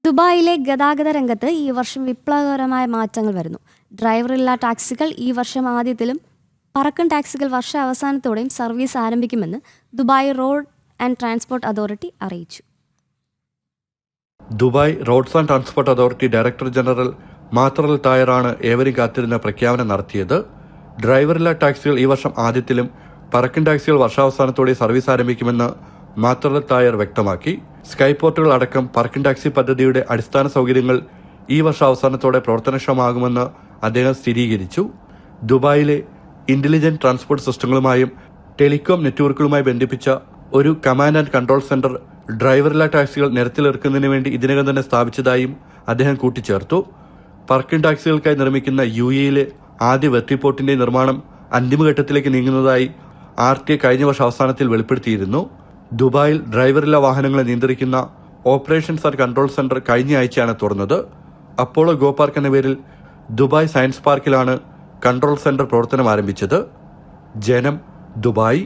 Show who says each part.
Speaker 1: ദുബായിലെ ഗതാഗത രംഗത്ത് ഈ വർഷം വിപ്ലവകരമായ മാറ്റങ്ങൾ വരുന്നു. ഡ്രൈവറില്ലാ ടാക്സികൾ ഈ വർഷം ആദ്യത്തിലും പറക്കൻ ടാക്സികൾ വർഷാവസാനത്തോടെയും സർവീസ് ആരംഭിക്കുമെന്ന് Dubai road and transport authority അറിയിച്ചു.
Speaker 2: Dubai roads and transport authority director general Mattar തായറാണ് ഏവരും കാത്തിരുന്ന പ്രഖ്യാപനം നടത്തിയത്. ഡ്രൈവറില്ലാ ടാക്സികൾ ഈ വർഷം ആദ്യത്തിലും പറക്കൻ ടാക്സികൾ വർഷാവസാനത്തോടെ സർവീസ് ആരംഭിക്കുമെന്ന് മാത്രൽ തായർ വ്യക്തമാക്കി. സ്കൈപോർട്ടുകൾ അടക്കം പറക്കൻ ടാക്സി പദ്ധതിയുടെ അടിസ്ഥാന സൗകര്യങ്ങൾ ഈ വർഷാവസാനത്തോടെ പ്രവർത്തനക്ഷമമാകുമെന്ന് അദ്ദേഹം സ്ഥിരീകരിച്ചു. ദുബായിലെ ഇന്റലിജന്റ് ട്രാൻസ്പോർട്ട് സിസ്റ്റങ്ങളുമായും ടെലികോം നെറ്റ്വർക്കുകളുമായി ബന്ധിപ്പിച്ച ഒരു കമാൻഡ് ആൻഡ് കൺട്രോൾ സെന്റർ ഡ്രൈവറില്ലാ ടാക്സികൾ നിരത്തിലിറക്കുന്നതിന് വേണ്ടി ഇതിനകം തന്നെ സ്ഥാപിച്ചതായും അദ്ദേഹം കൂട്ടിച്ചേർത്തു. പറക്കൻ ടാക്സികൾക്കായി നിർമ്മിക്കുന്ന UAEയിലെ ആദ്യ വെർട്ടിപ്പോർട്ടിന്റെ നിർമ്മാണം അന്തിമഘട്ടത്തിലേക്ക് നീങ്ങുന്നതായി RTA കഴിഞ്ഞ വർഷം അവസാനത്തിൽ വെളിപ്പെടുത്തിയിരുന്നു. ദുബായിൽ ഡ്രൈവറില്ലാ വാഹനങ്ങളെ നിയന്ത്രിക്കുന്ന ഓപ്പറേഷൻസ് ആൻഡ് കൺട്രോൾ സെന്റർ കഴിഞ്ഞ ആഴ്ചയാണ് തുറന്നത്. അപ്പോളോ ഗോ പാർക്ക് എന്ന പേരിൽ ദുബായ് സയൻസ് പാർക്കിലാണ് കൺട്രോൾ സെന്റർ പ്രവർത്തനം ആരംഭിച്ചത്. ജനം, ദുബായ്.